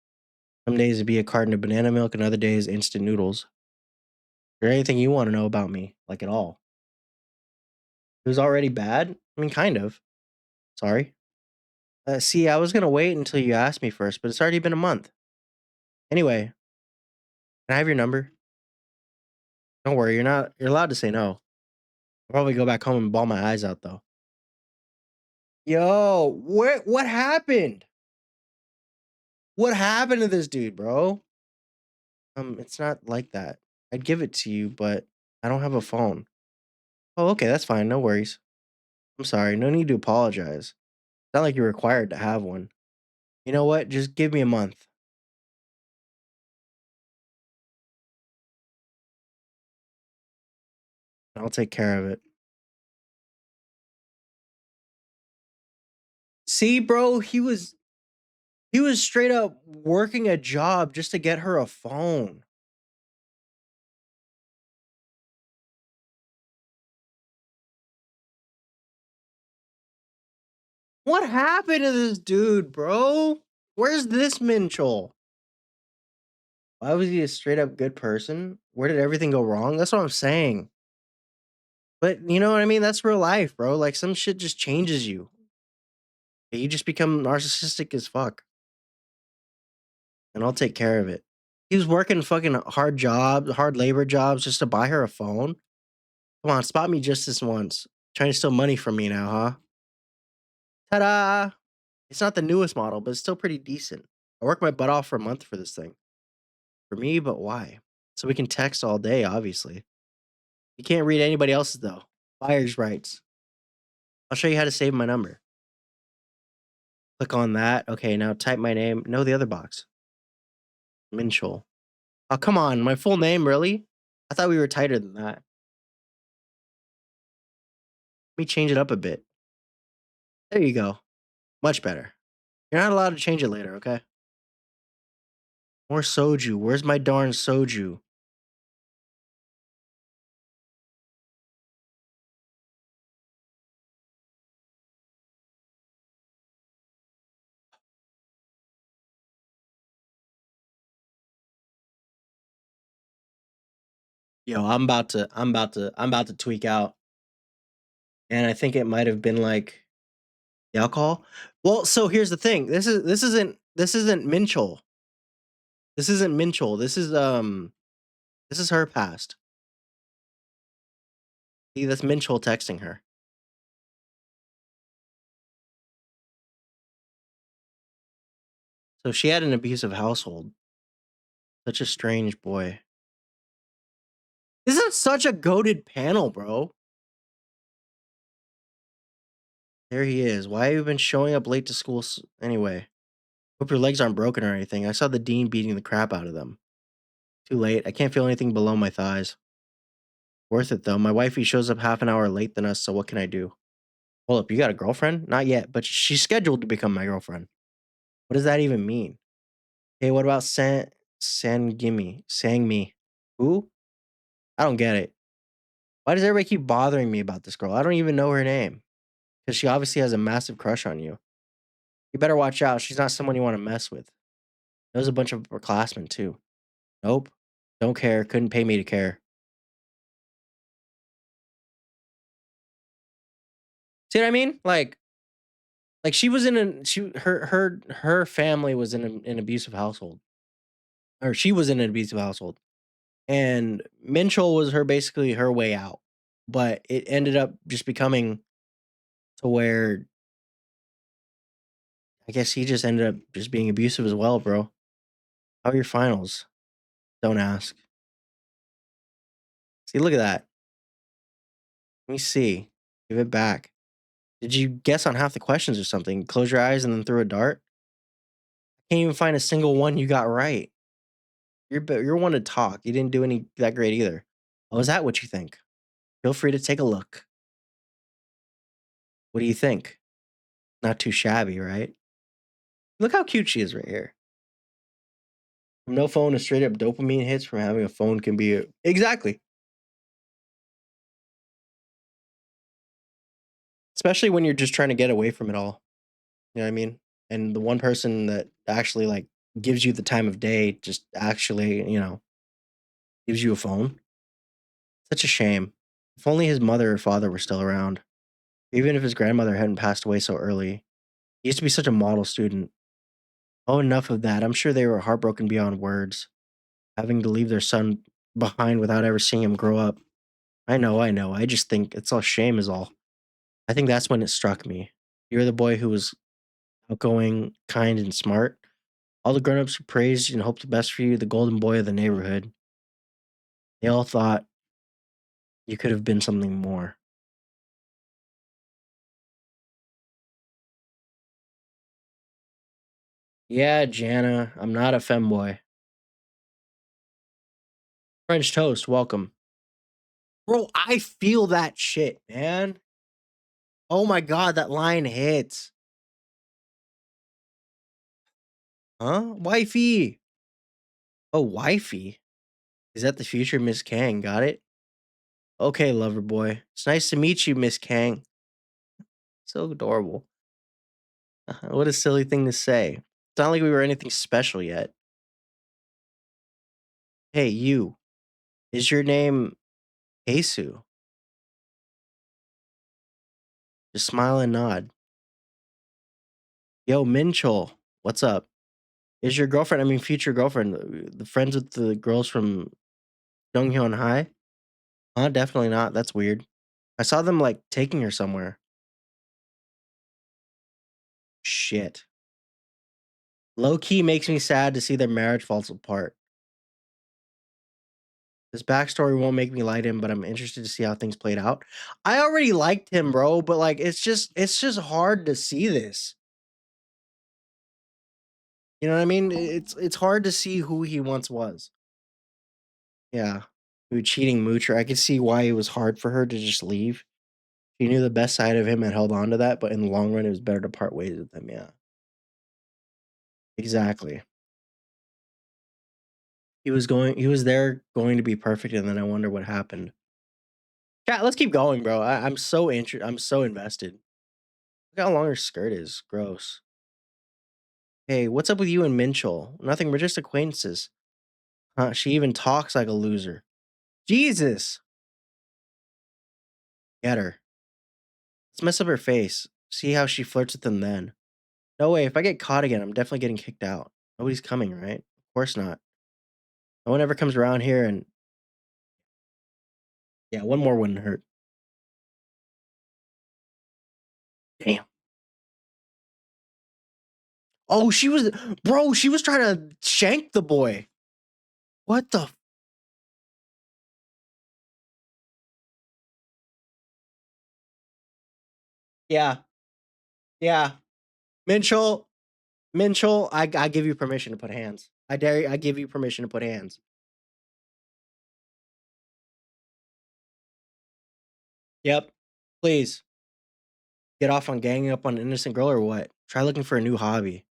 Some days it'd be a carton of banana milk, and other days instant noodles. Is there anything you want to know about me, like at all? It was already bad? I mean, kind of. Sorry. See, I was gonna wait until you asked me first, but it's already been a month. Anyway, can I have your number? Don't worry, you're allowed to say no. I'll probably go back home and bawl my eyes out though. Yo, what happened? What happened to this dude, bro? It's not like that. I'd give it to you, but I don't have a phone. Oh, okay, that's fine. No worries. I'm sorry. No need to apologize. It's not like you're required to have one. You know what? Just give me a month. And I'll take care of it. See, bro, he was straight up working a job just to get her a phone. What happened to this dude, bro? Where's this Minchel? Why was he a straight up good person? Where did everything go wrong? That's what I'm saying. But you know what I mean? That's real life, bro. Like some shit just changes you. You just become narcissistic as fuck. And I'll take care of it. He was working fucking hard jobs, hard labor jobs just to buy her a phone. Come on, spot me just this once. Trying to steal money from me now, huh? Ta-da! It's not the newest model, but it's still pretty decent. I worked my butt off for a month for this thing. For me, but why? So we can text all day, obviously. You can't read anybody else's though. Buyer's rights. I'll show you how to save my number. Click on that. Okay, now type my name. No, the other box. Minchel. Oh, come on. My full name, really? I thought we were tighter than that. Let me change it up a bit. There you go. Much better. You're not allowed to change it later, okay? More soju. Where's my darn soju? Yo, I'm about to tweak out. And I think it might have been like the alcohol. Well, so here's the thing. This isn't Minchel. This isn't Minchel. This is her past. See, that's Minchel texting her. So she had an abusive household. Such a strange boy. This is such a goaded panel, bro. There he is. Why have you been showing up late to school anyway? Hope your legs aren't broken or anything. I saw the dean beating the crap out of them. Too late. I can't feel anything below my thighs. Worth it though. My wifey shows up half an hour late than us, so what can I do? Hold up, you got a girlfriend? Not yet, but she's scheduled to become my girlfriend. What does that even mean? Hey, what about Sang me? Who? I don't get it. Why does everybody keep bothering me about this girl? I don't even know her name. Because she obviously has a massive crush on you. You better watch out. She's not someone you want to mess with. Knows a bunch of upperclassmen too. Nope. Don't care. Couldn't pay me to care. See what I mean? Like she was in a she her family was in an abusive household. Or she was in an abusive household. And Minchel was her basically her way out. But it ended up just becoming to where I guess he just ended up just being abusive as well, bro. How are your finals? Don't ask. See, look at that. Let me see. Give it back. Did you guess on half the questions or something? Close your eyes and then throw a dart? Can't even find a single one you got right. You're one to talk. You didn't do any that great either. Oh, is that what you think? Feel free to take a look. What do you think? Not too shabby, right? Look how cute she is right here. From no phone to straight up dopamine hits from having a phone can be exactly. Especially when you're just trying to get away from it all. You know what I mean? And the one person that actually like gives you the time of day just actually, gives you a phone. Such a shame. If only his mother or father were still around. Even if his grandmother hadn't passed away so early. He used to be such a model student. Oh, enough of that. I'm sure they were heartbroken beyond words, having to leave their son behind without ever seeing him grow up. I know. I just think it's all shame is all. I think that's when it struck me. You're the boy who was outgoing, kind, and smart. All the grown-ups who praised you and hoped the best for you, the golden boy of the neighborhood. They all thought you could have been something more. Yeah, Jana, I'm not a femboy. French toast, welcome. Bro, I feel that shit, man. Oh my god, that line hits. Huh? Wifey. Oh, wifey? Is that the future Miss Kang? Got it? Okay, lover boy. It's nice to meet you, Miss Kang. So adorable. What a silly thing to say. It's not like we were anything special yet. Hey, you. Is your name Haesu? Just smile and nod. Yo, Mincheol. What's up? Is your girlfriend, I mean future girlfriend, the friends with the girls from Donghyun High? Huh? Definitely not. That's weird. I saw them like taking her somewhere. Shit. Low key makes me sad to see their marriage falls apart. This backstory won't make me like him, but I'm interested to see how things played out. I already liked him, bro, but like it's just hard to see this. You know what I mean? It's hard to see who he once was. Yeah. Who cheating moocher. I could see why it was hard for her to just leave. She knew the best side of him and held on to that, but in the long run it was better to part ways with him, yeah. Exactly. He was there going to be perfect, and then I wonder what happened. Chat, let's keep going, bro. I'm so invested. Look how long her skirt is. Gross. Hey, what's up with you and Minchel? Nothing, we're just acquaintances. Huh? She even talks like a loser. Jesus! Get her. Let's mess up her face. See how she flirts with him then. No way, if I get caught again, I'm definitely getting kicked out. Nobody's coming, right? Of course not. No one ever comes around here and yeah, one more wouldn't hurt. Damn. Oh, she was trying to shank the boy. What the Yeah. Yeah. Mincheol, Mincheol, I give you permission to put hands. I dare you, I give you permission to put hands. Yep. Please get off on ganging up on an innocent girl or what? Try looking for a new hobby.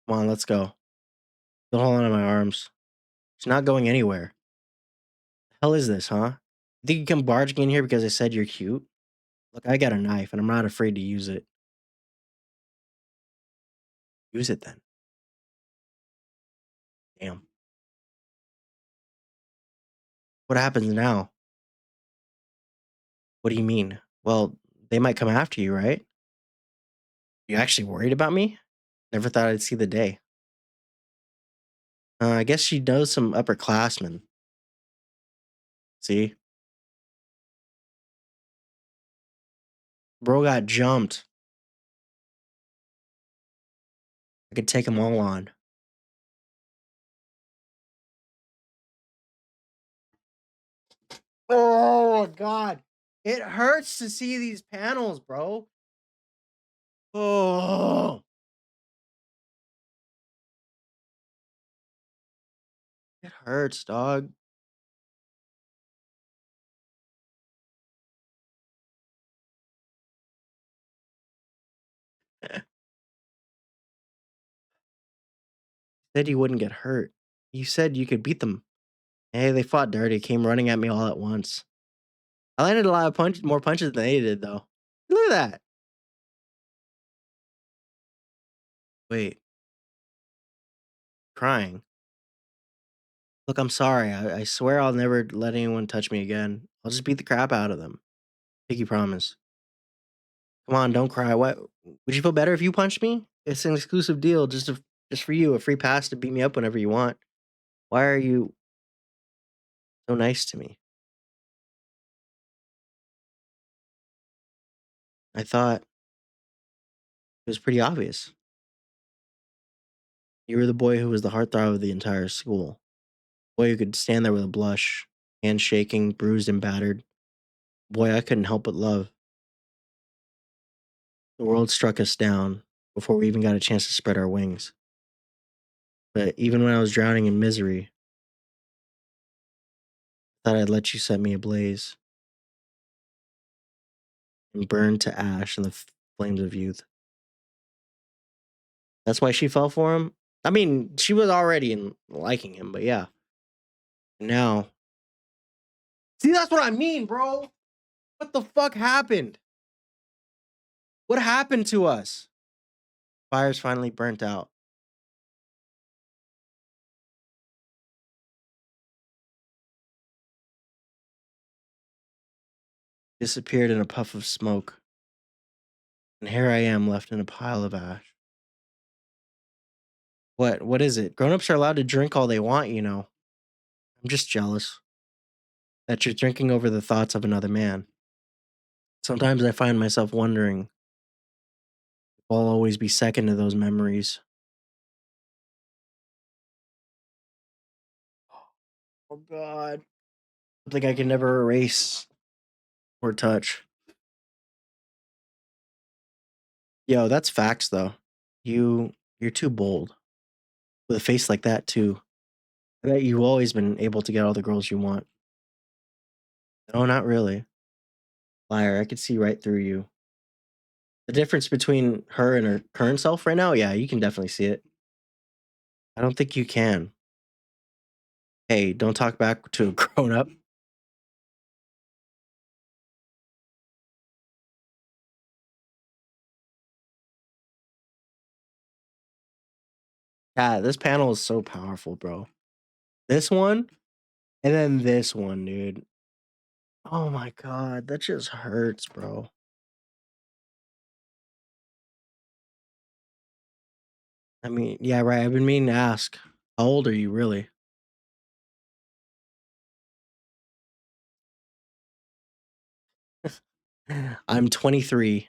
Come on, let's go. Don't hold on to my arms. She's not going anywhere. Hell is this, huh? You think you come barging in here because I said you're cute? Look, I got a knife and I'm not afraid to use it. Use it then. Damn. What happens now? What do you mean? Well, they might come after you, right? You actually worried about me? Never thought I'd see the day. I guess she knows some upperclassmen. See? Bro got jumped. I could take them all on. Oh, God. It hurts to see these panels, bro. Oh, it hurts, dog. Said you wouldn't get hurt. You said you could beat them. Hey, they fought dirty, came running at me all at once. I landed a lot of more punches than they did, though. Look at that. Wait, crying. Look, I'm sorry. I swear I'll never let anyone touch me again. I'll just beat the crap out of them. Pinky promise. Come on, don't cry. What? Would you feel better if you punched me? It's an exclusive deal, just for you, a free pass to beat me up whenever you want. Why are you so nice to me? I thought it was pretty obvious. You were the boy who was the heartthrob of the entire school. Boy who could stand there with a blush, hands shaking, bruised and battered. Boy I couldn't help but love. The world struck us down before we even got a chance to spread our wings. But even when I was drowning in misery, I thought I'd let you set me ablaze and burn to ash in the flames of youth. That's why she fell for him. I mean, she was already in liking him, but yeah. Now, see, that's what I mean, bro. What the fuck happened? What happened to us? Fire's finally burnt out. Disappeared in a puff of smoke. And here I am left in a pile of ash. What is it? Grown-ups are allowed to drink all they want, you know. I'm just jealous that you're drinking over the thoughts of another man. Sometimes I find myself wondering if I'll always be second to those memories. Oh God. Something I can never erase or touch. Yo, that's facts though. You're too bold. With a face like that too. I bet you've always been able to get all the girls you want. No, not really. Liar, I could see right through you. The difference between her and her current self right now, yeah, you can definitely see it. I don't think you can. Hey, don't talk back to a grown up. Yeah, this panel is so powerful, bro. This one and then this one, dude. Oh my god, that just hurts, bro. I mean, yeah, right. I've been meaning to ask. How old are you really? I'm 23.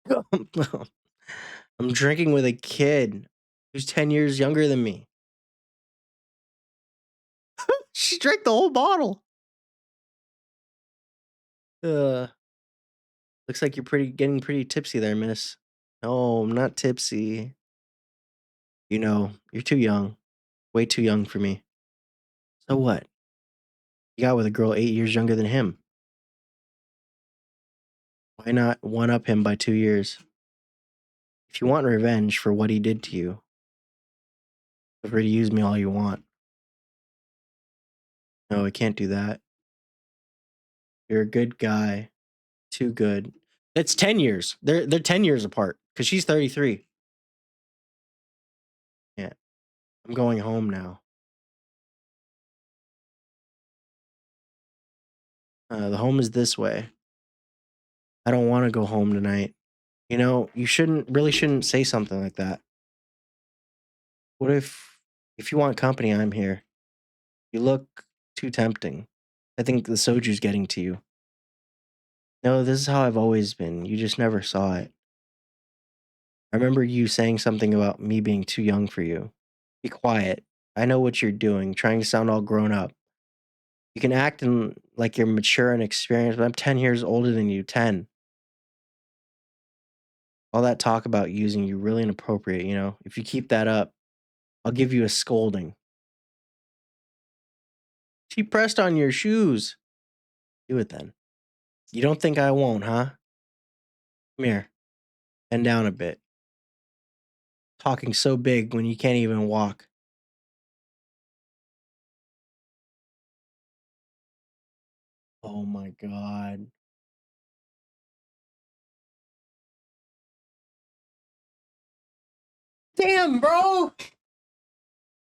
I'm drinking with a kid who's 10 years younger than me. She drank the whole bottle. Uh, Looks like you're getting pretty tipsy there, miss. No, I'm not tipsy. You're too young. Way too young for me. So what? You got with a girl 8 years younger than him. Why not one up him by 2 years? If you want revenge for what he did to you, feel free to use me all you want. No, I can't do that. You're a good guy. Too good. It's 10 years. They're 10 years apart because she's 33. Yeah. I'm going home now. The home is this way. I don't want to go home tonight. You shouldn't say something like that. What if you want company, I'm here. You look too tempting. I think the soju's getting to you. No, this is how I've always been. You just never saw it. I remember you saying something about me being too young for you. Be quiet. I know what you're doing, trying to sound all grown up. You can act like you're mature and experienced, but I'm 10 years older than you. 10. All that talk about using you really inappropriate. If you keep that up, I'll give you a scolding. She pressed on your shoes. Do it then. You don't think I won't, huh? Come here. Bend down a bit. Talking so big when you can't even walk. Oh my god. Damn, bro.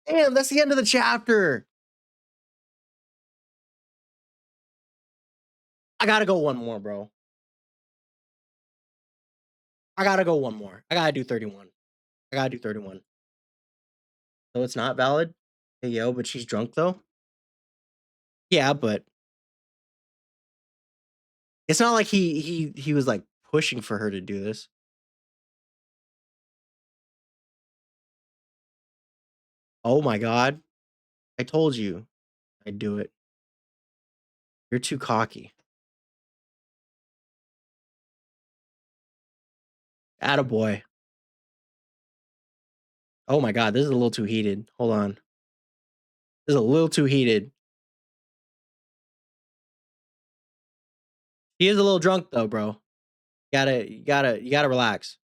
Damn, that's the end of the chapter. I gotta go one more, bro. I gotta go one more. I gotta do 31. I gotta do 31. So it's not valid? Hey, yo, but she's drunk though? Yeah, but it's not like he was like pushing for her to do this. Oh my god. I told you I'd do it. You're too cocky. Attaboy. Oh my god, this is a little too heated. Hold on. This is a little too heated. He is a little drunk though, bro. You gotta relax.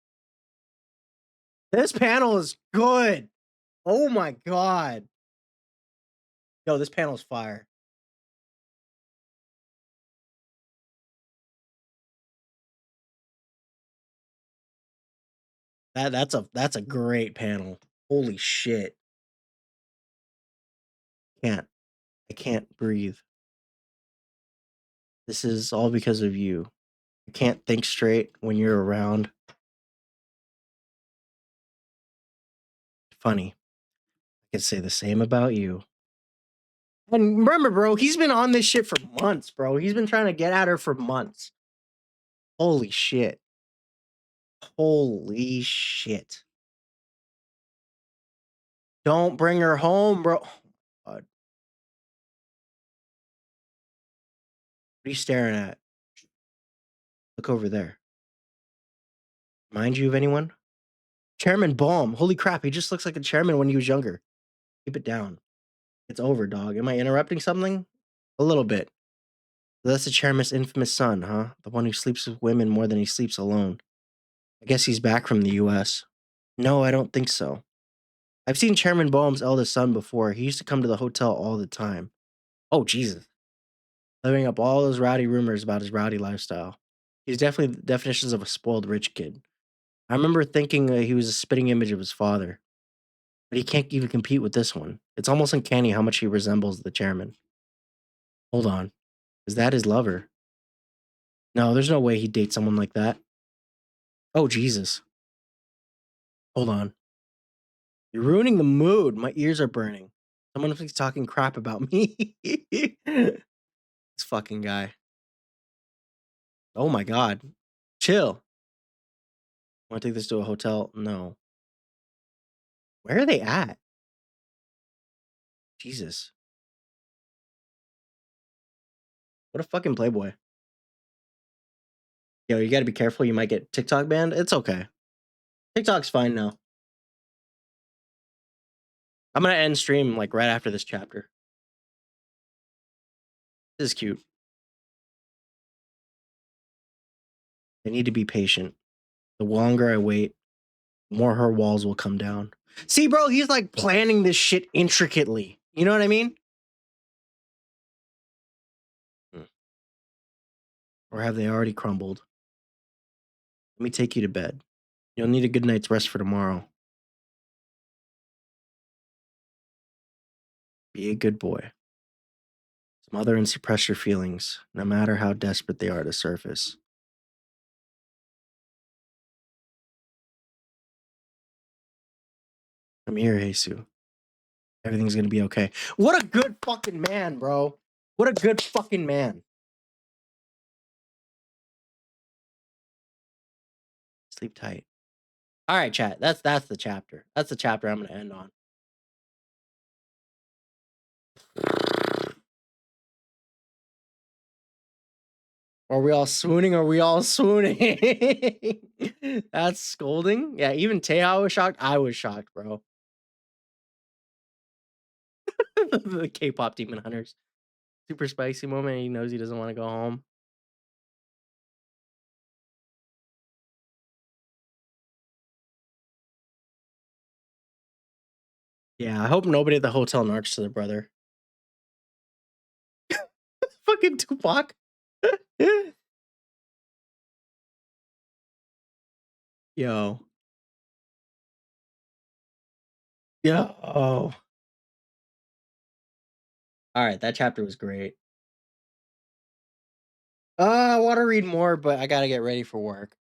This panel is good. Oh my god. Yo, this panel's fire. That's a great panel. Holy shit. Can't. I can't breathe. This is all because of you. I can't think straight when you're around. Funny. I could say the same about you. And remember, bro, he's been on this shit for months, bro. He's been trying to get at her for months. Holy shit. Holy shit. Don't bring her home, bro. Oh, God. What are you staring at? Look over there. Mind you of anyone? Chairman Baum. Holy crap, he just looks like a chairman when he was younger. Keep it down. It's over, dog. Am I interrupting something? A little bit. So that's the chairman's infamous son, huh? The one who sleeps with women more than he sleeps alone. I guess he's back from the US. No, I don't think so. I've seen Chairman Baum's eldest son before. He used to come to the hotel all the time. Oh, Jesus. Living up all those rowdy rumors about his rowdy lifestyle. He's definitely the definitions of a spoiled rich kid. I remember thinking he was a spitting image of his father, but he can't even compete with this one. It's almost uncanny how much he resembles the chairman. Hold on. Is that his lover? No, there's no way he'd date someone like that. Oh, Jesus. Hold on. You're ruining the mood. My ears are burning. Someone keeps talking crap about me. This fucking guy. Oh my God. Chill. Want to take this to a hotel? No. Where are they at? Jesus. What a fucking playboy. Yo, you gotta be careful. You might get TikTok banned. It's okay. TikTok's fine now. I'm gonna end stream like right after this chapter. This is cute. I need to be patient. The longer I wait, the more her walls will come down. See, bro, he's like planning this shit intricately. You know what I mean? Mm. Or have they already crumbled? Let me take you to bed. You'll need a good night's rest for tomorrow. Be a good boy. Smother and suppress your feelings, no matter how desperate they are to surface. I'm here, Haesu. Everything's gonna be okay. What a good fucking man, bro. What a good fucking man. Sleep tight. All right, chat. That's the chapter. That's the chapter I'm gonna end on. Are we all swooning? Are we all swooning? That's scolding. Yeah, even Taeha was shocked. I was shocked, bro. The K-pop demon hunters. Super spicy moment. He knows he doesn't want to go home. Yeah, I hope nobody at the hotel narks to their brother. Fucking Tupac. Yo. Yo. All right, that chapter was great. I want to read more, but I gotta get ready for work.